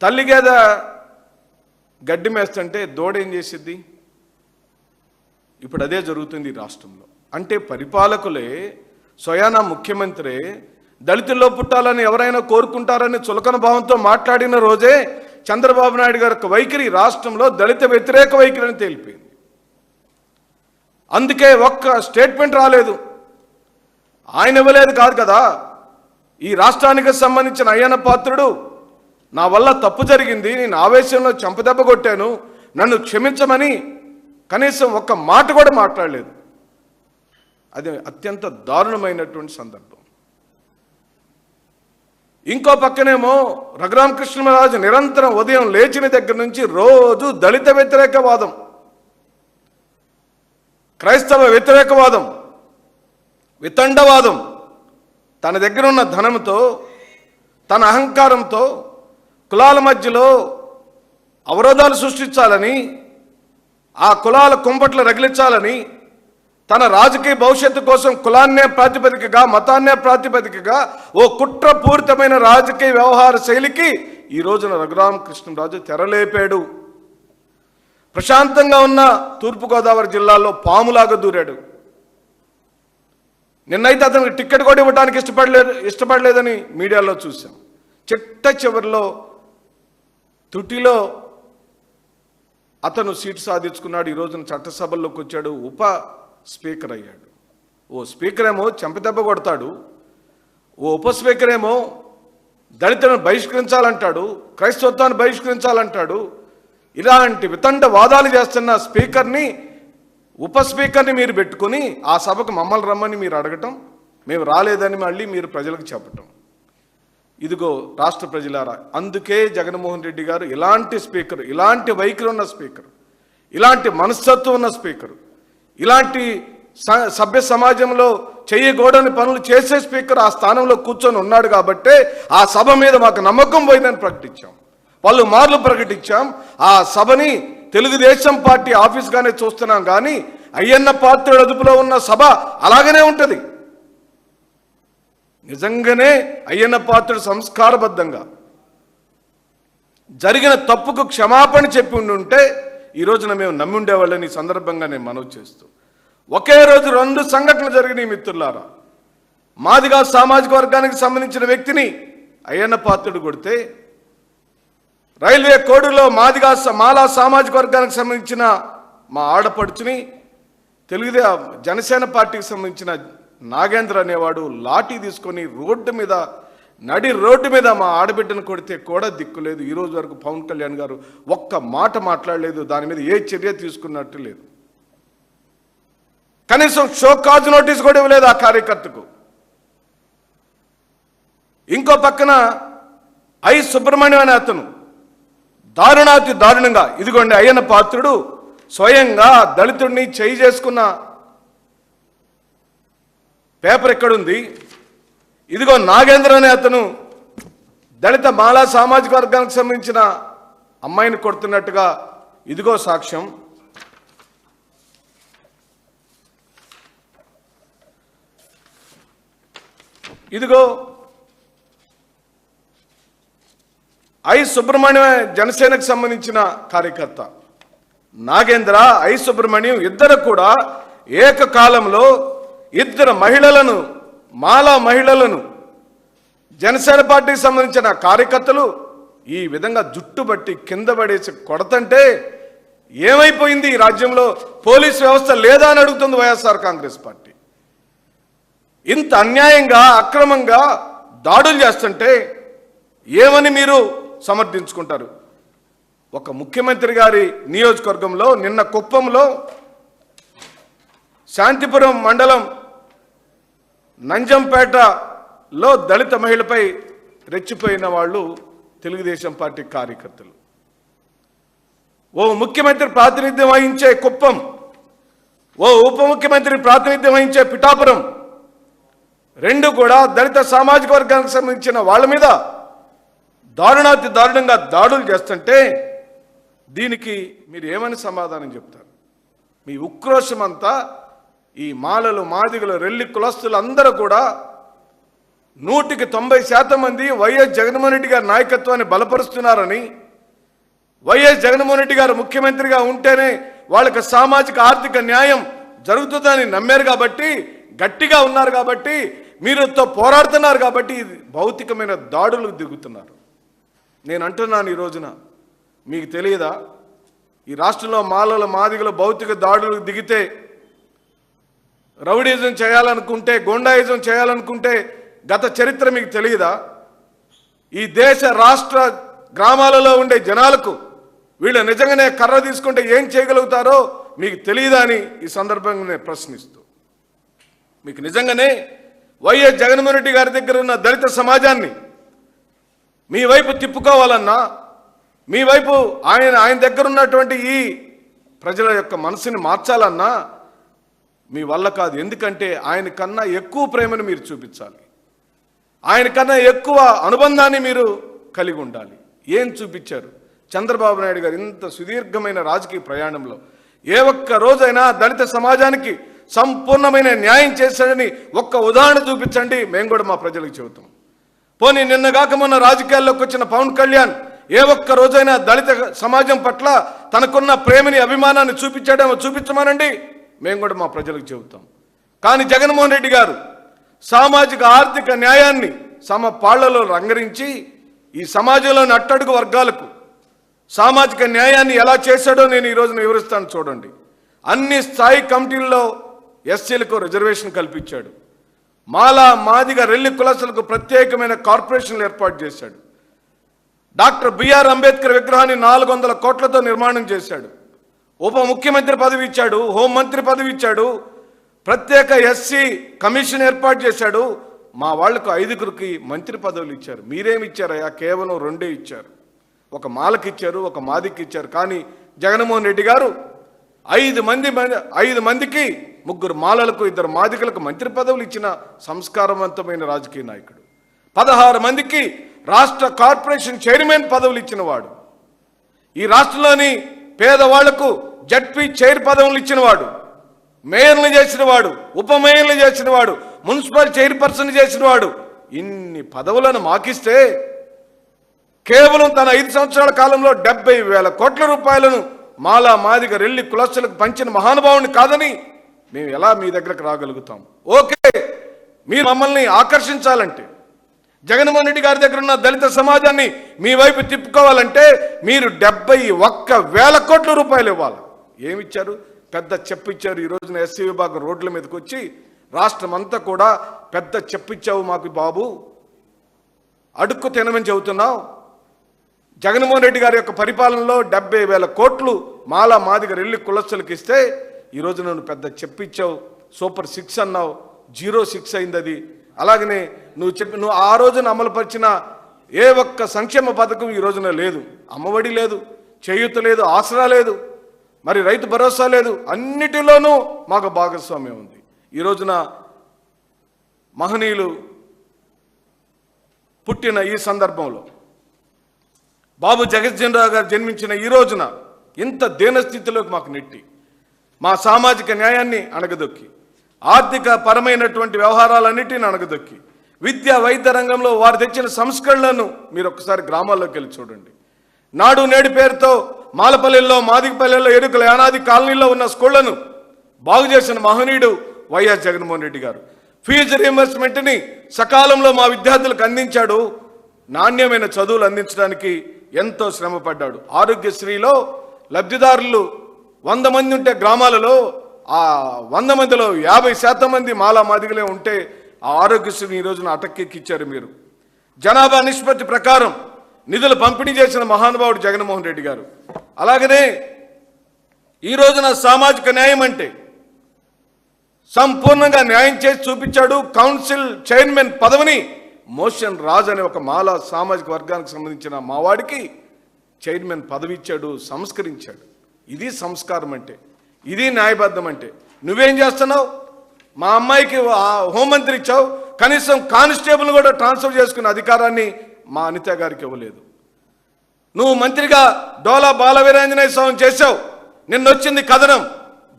తల్లి గేద గడ్డి మేస్తుంటే దూడ ఏం చేసిద్ది? ఇప్పుడు అదే జరుగుతుంది ఈ రాష్ట్రంలో. అంటే పరిపాలకులే, స్వయానా ముఖ్యమంత్రి దళితుల్లో పుట్టాలని ఎవరైనా కోరుకుంటారని చులకన భావంతో మాట్లాడిన రోజే చంద్రబాబు నాయుడు గారి వైఖరి రాష్ట్రంలో దళిత వ్యతిరేక వైఖరి అని తేలిపోయింది. అందుకే ఒక్క స్టేట్మెంట్ రాలేదు. ఆయన ఇవ్వలేదు కాదు కదా. ఈ రాష్ట్రానికి సంబంధించిన అయ్యన్న పాత్రుడు నా వల్ల తప్పు జరిగింది, నేను ఆవేశంలో చెంపదెబ్బ కొట్టాను, నన్ను క్షమించమని కనీసం ఒక్క మాట కూడా మాట్లాడలేదు. అది అత్యంత దారుణమైనటువంటి సందర్భం. ఇంకో పక్కనేమో రఘురామకృష్ణరాజు నిరంతరం ఉదయం లేచిన దగ్గర నుంచి రోజు దళిత వ్యతిరేకవాదం, క్రైస్తవ వ్యతిరేకవాదం, వితండవాదం, తన దగ్గర ఉన్న ధనంతో, తన అహంకారంతో కులాల మధ్యలో అవరోధాలు సృష్టించాలని, ఆ కులాల కుంపట్లు రగిలించాలని, తన రాజకీయ భవిష్యత్తు కోసం కులాన్నే ప్రాతిపదికగా, మతాన్నే ప్రాతిపదికగా ఓ కుట్రపూరితమైన రాజకీయ వ్యవహార శైలికి ఈ రోజున రఘురామకృష్ణరాజు తెరలేపాడు. ప్రశాంతంగా ఉన్న తూర్పుగోదావరి జిల్లాలో పాములాగా దూరాడు. నిన్నైతే అతనికి టికెట్ కూడా ఇవ్వడానికి ఇష్టపడలేదని మీడియాలో చూసాం. చిట్ట చివరిలో తుటిలో అతను సీటు సాధించుకున్నాడు. ఈ రోజున చట్టసభల్లోకి వచ్చాడు, ఉప స్పీకర్ అయ్యాడు. ఓ స్పీకర్ ఏమో చెంపదెబ్బ కొడతాడు, ఓ ఉప స్పీకర్ ఏమో దళితులను బహిష్కరించాలంటాడు, క్రైస్తవత్వాన్ని బహిష్కరించాలంటాడు. ఇలాంటి వితండ వాదాలు చేస్తున్న స్పీకర్ని, ఉప స్పీకర్ని మీరు పెట్టుకుని ఆ సభకు మమ్మల్ని రమ్మని మీరు అడగటం, మేము రాలేదని మళ్ళీ మీరు ప్రజలకు చెప్పటం. ఇదిగో రాష్ట్ర ప్రజలారా, అందుకే జగన్మోహన్ రెడ్డి గారు ఇలాంటి స్పీకర్, ఇలాంటి వైఖరి ఉన్న స్పీకర్, ఇలాంటి మనస్తత్వం ఉన్న స్పీకర్, ఇలాంటి సభ్య సమాజంలో చేయకూడని పనులు చేసే స్పీకర్ ఆ స్థానంలో కూర్చొని ఉన్నాడు కాబట్టే ఆ సభ మీద మాకు నమ్మకం పోయిందని ప్రకటించాం, పలు మార్లు ప్రకటించాం. ఆ సభని తెలుగుదేశం పార్టీ ఆఫీస్గానే చూస్తున్నాం, కానీ అయ్యన్న పాత్రుడు అదుపులో ఉన్న సభ అలాగనే ఉంటుంది. నిజంగానే అయ్యన్న పాత్రుడు సంస్కారబద్ధంగా జరిగిన తప్పుకు క్షమాపణ చెప్పి ఉండుంటే ఈ రోజున మేము నమ్మి ఉండేవాళ్ళని ఈ సందర్భంగా నేను మనవి చేస్తూ, ఒకే రోజు 2 సంఘటనలు జరిగినాయి మిత్రులారా. మాదిగా సామాజిక వర్గానికి సంబంధించిన వ్యక్తిని అయ్యన్న పాత్రుడు కొడితే, రైల్వే కోడులో మాలా సామాజిక వర్గానికి సంబంధించిన మా ఆడపడుచుని జనసేన పార్టీకి సంబంధించిన నాగేంద్ర అనేవాడు లాఠీ తీసుకొని నడి రోడ్డు మీద మా ఆడబిడ్డను కొడితే కూడా దిక్కులేదు. ఈ రోజు వరకు పవన్ కళ్యాణ్ గారు ఒక్క మాట మాట్లాడలేదు, దాని మీద ఏ చర్య తీసుకున్నట్టు లేదు. కనీసం షోకాజ్ నోటీస్ కూడా ఇవ్వలేదు ఆ కార్యకర్తకు. ఇంకో పక్కన ఐ సుబ్రహ్మణ్యం అనే అతను దారుణాతి దారుణంగా, ఇదిగోండి అయ్యన్న పాత్రుడు స్వయంగా దళితుడిని చేయి చేసుకున్న పేపర్ ఎక్కడుంది, ఇదిగో నాగేంద్ర అనే అతను దళిత మాలా సామాజిక వర్గానికి సంబంధించిన అమ్మాయిని కొడుతున్నట్టుగా ఇదిగో సాక్ష్యం. ఇదిగో ఐ సుబ్రహ్మణ్యం జనసేనకు సంబంధించిన కార్యకర్త, నాగేంద్ర, ఐ సుబ్రహ్మణ్యం ఇద్దరు కూడా ఏకకాలంలో 2 మహిళలను, మాలా మహిళలను, జనసేన పార్టీకి సంబంధించిన కార్యకర్తలు ఈ విధంగా జుట్టు బట్టి కింద పడేసి కొడతంటే ఏమైపోయింది ఈ రాజ్యంలో? పోలీస్ వ్యవస్థ లేదా అని అడుగుతుంది వైఎస్ఆర్ కాంగ్రెస్ పార్టీ. ఇంత అన్యాయంగా, అక్రమంగా దాడులు చేస్తుంటే ఏమని మీరు సమర్థించుకుంటారు? ఒక ముఖ్యమంత్రి గారి నియోజకవర్గంలో నిన్న కుప్పంలో శాంతిపురం మండలం నంజంపేటలో దళిత మహిళపై రెచ్చిపోయిన వాళ్ళు తెలుగుదేశం పార్టీ కార్యకర్తలు. ఓ ముఖ్యమంత్రి ప్రాతినిధ్యం వహించే కుప్పం, ఓ ఉప ముఖ్యమంత్రి ప్రాతినిధ్యం వహించే పిఠాపురం, 2 కూడా దళిత సామాజిక వర్గానికి సంబంధించిన వాళ్ళ మీద దారుణాతి దారుణంగా దాడులు చేస్తుంటే దీనికి మీరు ఏమని సమాధానం చెప్తారు? మీ ఉక్రోషం అంతా ఈ మాలలు, మాదిగలు, రెల్లి కులస్తులు అందరూ కూడా 190% మంది వైఎస్ జగన్మోహన్ రెడ్డి గారి నాయకత్వాన్ని బలపరుస్తున్నారని, వైఎస్ జగన్మోహన్ రెడ్డి గారు ముఖ్యమంత్రిగా ఉంటేనే వాళ్ళకి సామాజిక ఆర్థిక న్యాయం జరుగుతుందని నమ్మారు కాబట్టి, గట్టిగా ఉన్నారు కాబట్టి, మీరుతో పోరాడుతున్నారు కాబట్టి భౌతికమైన దాడులకు దిగుతున్నారు. నేను అంటున్నాను, ఈ రోజున మీకు తెలియదా, ఈ రాష్ట్రంలో మాలల మాదిగల భౌతిక దాడులకు దిగితే, రౌడీజం చేయాలనుకుంటే, గోండాయిజం చేయాలనుకుంటే గత చరిత్ర మీకు తెలియదా? ఈ దేశ రాష్ట్ర గ్రామాలలో ఉండే జనాలకు వీళ్ళు నిజంగానే కర్ర తీసుకుంటే ఏం చేయగలుగుతారో మీకు తెలియదా అని ఈ సందర్భంగా నేను ప్రశ్నిస్తూ, మీకు నిజంగానే వైఎస్ జగన్మోహన్ రెడ్డి గారి దగ్గర ఉన్న దళిత సమాజాన్ని మీ వైపు తిప్పుకోవాలన్నా, మీ వైపు ఆయన దగ్గర ఉన్నటువంటి ఈ ప్రజల యొక్క మనసుని మార్చాలన్నా మీ వల్ల కాదు. ఎందుకంటే ఆయన కన్నా ఎక్కువ ప్రేమను మీరు చూపించాలి, ఆయన కన్నా ఎక్కువ అనుబంధాన్ని మీరు కలిగి ఉండాలి. ఏం చూపించారు చంద్రబాబు నాయుడు గారు ఇంత సుదీర్ఘమైన రాజకీయ ప్రయాణంలో? ఏ ఒక్క రోజైనా దళిత సమాజానికి సంపూర్ణమైన న్యాయం చేశాడని ఒక్క ఉదాహరణ చూపించండి, మేము కూడా మా ప్రజలకు చెబుతాం. పోనీ నిన్నగాక మొన్న రాజకీయాల్లోకి వచ్చిన పవన్ కళ్యాణ్ ఏ ఒక్క రోజైనా దళిత సమాజం పట్ల తనకున్న ప్రేమని అభిమానాన్ని చూపించాడేమో చూపించమనండి, మేము కూడా మా ప్రజలకు చెబుతాం. కానీ జగన్మోహన్ రెడ్డి గారు సామాజిక ఆర్థిక న్యాయాన్ని సమపాళ్లలో రంగరించి ఈ సమాజంలోని అట్టడుగు వర్గాలకు సామాజిక న్యాయాన్ని ఎలా చేశాడో నేను ఈ రోజున వివరిస్తాను. చూడండి, అన్ని స్థాయి కమిటీల్లో ఎస్సీలకు రిజర్వేషన్ కల్పించాడు. మాలా మాదిగ రెల్లి కులస్తులకు ప్రత్యేకమైన కార్పొరేషన్లు ఏర్పాటు చేశాడు. డాక్టర్ బిఆర్ అంబేద్కర్ విగ్రహాన్ని 400 కోట్లతో నిర్మాణం చేశాడు. ఉప ముఖ్యమంత్రి పదవి ఇచ్చాడు, హోంమంత్రి పదవి ఇచ్చాడు, ప్రత్యేక ఎస్సీ కమిషన్ ఏర్పాటు చేశాడు. మా వాళ్లకు 5గురికి మంత్రి పదవులు ఇచ్చారు. మీరేమి ఇచ్చారయ్యా? కేవలం 2 ఇచ్చారు. ఒక మాలకి ఇచ్చారు, ఒక మాదికి ఇచ్చారు. కానీ జగన్మోహన్ రెడ్డి గారు 5 మందికి 3 మాలలకు 2 మాదికలకు మంత్రి పదవులు ఇచ్చిన సంస్కారవంతమైన రాజకీయ నాయకుడు. 16 మందికి రాష్ట్ర కార్పొరేషన్ చైర్మన్ పదవులు ఇచ్చిన వాడు. ఈ రాష్ట్రంలోని పేదవాళ్లకు జడ్పీ చైర్ పదవులు ఇచ్చినవాడు, మేయర్లు చేసినవాడు, ఉప మేయర్లు చేసినవాడు, మున్సిపల్ చైర్పర్సన్ చేసినవాడు. ఇన్ని పదవులను మాకిస్తే కేవలం తన 5 సంవత్సరాల కాలంలో 70,000 కోట్ల రూపాయలను మాలా మాదిగ రెల్లి కులస్తులకు పంచిన మహానుభావుని కాదని మేము ఎలా మీ దగ్గరకు రాగలుగుతాం? ఓకే, మీరు మమ్మల్ని ఆకర్షించాలంటే, జగన్మోహన్ రెడ్డి గారి దగ్గర ఉన్న దళిత సమాజాన్ని మీ వైపు తిప్పుకోవాలంటే మీరు 71,000 కోట్ల రూపాయలు ఇవ్వాలి. ఏమిచ్చారు? పెద్ద చెప్పిచ్చారు. ఈ రోజున ఎస్సీ విభాగం రోడ్ల మీదకి వచ్చి రాష్ట్రం అంతా కూడా పెద్ద చెప్పిచ్చావు మాకు బాబు, అడుక్కు తినమని చెబుతున్నావు. జగన్మోహన్ రెడ్డి గారి యొక్క పరిపాలనలో 70,000 కోట్లు మాలా మాదిగ రెల్లి కులస్తులకు ఇస్తే ఈ రోజు నువ్వు పెద్ద చెప్పిచ్చావు. సూపర్ 6 అన్నావు, 06 అయింది అది. అలాగనే నువ్వు ఆ రోజున అమలుపరిచిన ఏ ఒక్క సంక్షేమ పథకం ఈ రోజున లేదు. అమ్మఒడి లేదు, చేయూత లేదు, ఆసరా లేదు, మరి రైతు భరోసా లేదు. అన్నిటిలోనూ మాకు భాగస్వామ్యం ఉంది. ఈ రోజున మహనీయులు పుట్టిన ఈ సందర్భంలో, బాబు జగజ్జనరావు గారు జన్మించిన ఈ రోజున ఇంత దీనస్థితిలోకి మాకు నెట్టి మా సామాజిక న్యాయాన్ని అణగదొక్కి, ఆర్థిక పరమైనటువంటి వ్యవహారాలన్నిటిని అణగదొక్కి, విద్యా వైద్య రంగంలో వారు తెచ్చిన సంస్కరణలను మీరు ఒక్కసారి గ్రామాల్లోకి వెళ్ళి చూడండి. నాడు నేడు పేరుతో మాలపల్లెల్లో, మాదిగపల్లెల్లో, ఎరుకల యానాది కాలనీలో ఉన్న స్కూళ్లను బాగు చేసిన మహనీయుడు వైఎస్ జగన్మోహన్ రెడ్డి గారు. ఫీజు రీయింబర్స్మెంట్ని సకాలంలో మా విద్యార్థులకు అందించాడు. నాణ్యమైన చదువులు అందించడానికి ఎంతో శ్రమపడ్డాడు. ఆరోగ్యశ్రీలో లబ్ధిదారులు 100 మంది ఉంటే గ్రామాలలో ఆ 100 మందిలో 50% మంది మాలా మాదిగలే ఉంటే ఆ ఆరోగ్యశ్రీని ఈ రోజున అటక్కెక్కిచ్చారు మీరు. జనాభా నిష్పత్తి ప్రకారం నిధులు పంపిణీ చేసిన మహానుభావుడు జగన్మోహన్ రెడ్డి గారు. అలాగనే ఈ రోజున సామాజిక న్యాయం అంటే సంపూర్ణంగా న్యాయం చేసి చూపించాడు. కౌన్సిల్ చైర్మన్ పదవిని మోషన్ రాజ్ అనే ఒక మాలా సామాజిక వర్గానికి సంబంధించిన మావాడికి చైర్మన్ పదవి ఇచ్చాడు, సంస్కరించాడు. ఇది సంస్కారం అంటే, ఇది న్యాయబద్ధం అంటే. నువ్వేం చేస్తున్నావు? మా అమ్మాయికి హోంమంత్రి ఇచ్చావు, కనీసం కానిస్టేబుల్ కూడా ట్రాన్స్ఫర్ చేసుకునే అధికారాన్ని మా అనిత గారికి ఇవ్వలేదు. నువ్వు మంత్రిగా డోలా బాల వీరాంజనేయ స్వామి చేశావు, నిన్నొచ్చింది కథనం,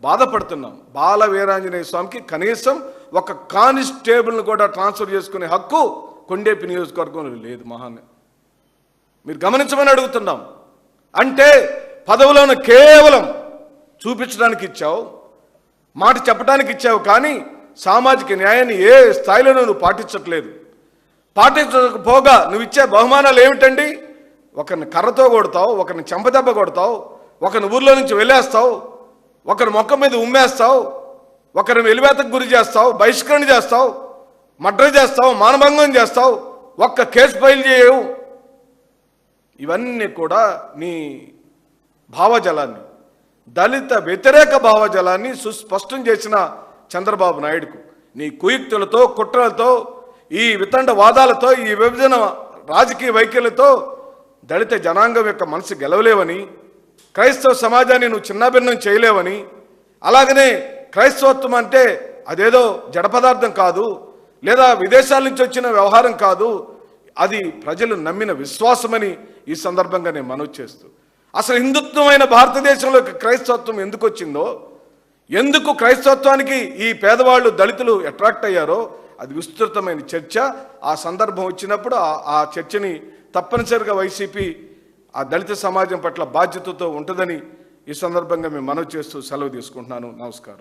బాధపడుతున్నాం. బాల వీరాంజనేయ స్వామికి కనీసం ఒక కానిస్టేబుల్ని కూడా ట్రాన్స్ఫర్ చేసుకునే హక్కు కొండేపి నియోజకవర్గంలో లేదు. మీరు గమనించమని అడుగుతున్నాం. అంటే పదవులను కేవలం చూపించడానికి ఇచ్చావు, మాట చెప్పడానికి ఇచ్చావు, కానీ సామాజిక న్యాయాన్ని ఏ స్థాయిలోనూ నువ్వు పాటించట్లేదు. పాటించకపోగా నువ్వు ఇచ్చే బహుమానాలు ఏమిటండి? ఒకరిని కర్రతో కొడతావు, ఒకరిని చెంపదెబ్బ కొడతావు, ఒకరిని ఊర్లో నుంచి వెళ్ళేస్తావు, ఒకరి మొక్క మీద ఉమ్మేస్తావు, ఒకరిని వెలివేతకు గురి చేస్తావు, బహిష్కరణ చేస్తావు, మర్డర్ చేస్తావు, మానభంగం చేస్తావు, ఒక్క కేసు ఫైల్ చేయవు. ఇవన్నీ కూడా నీ భావజలాన్ని, దళిత వ్యతిరేక భావజలాన్ని సుస్పష్టం చేసిన చంద్రబాబు నాయుడుకు నీ కుయుక్తులతో, కుట్రలతో, ఈ వితండ వాదాలతో, ఈ విభజన రాజకీయ వైఖరితో దళిత జనాంగం యొక్క మనసు గెలవలేవని, క్రైస్తవ సమాజాన్ని నువ్వు చిన్నాభిన్నం చేయలేవని, అలాగనే క్రైస్తవత్వం అంటే అదేదో జడ పదార్థం కాదు, లేదా విదేశాల నుంచి వచ్చిన వ్యవహారం కాదు, అది ప్రజలు నమ్మిన విశ్వాసమని ఈ సందర్భంగా నేను మనవి చేస్తూ, అసలు హిందుత్వమైన భారతదేశంలోకి క్రైస్తవత్వం ఎందుకు వచ్చిందో, ఎందుకు క్రైస్తవత్వానికి ఈ పేదవాళ్ళు దళితులు అట్రాక్ట్ అయ్యారో అది విస్తృతమైన చర్చ. ఆ సందర్భం వచ్చినప్పుడు ఆ చర్చని తప్పనిసరిగా వైసీపీ ఆ దళిత సమాజం పట్ల బాధ్యతతో ఉంటుందని ఈ సందర్భంగా మేము మనవి చేస్తూ సెలవు తీసుకుంటున్నాను. నమస్కారం.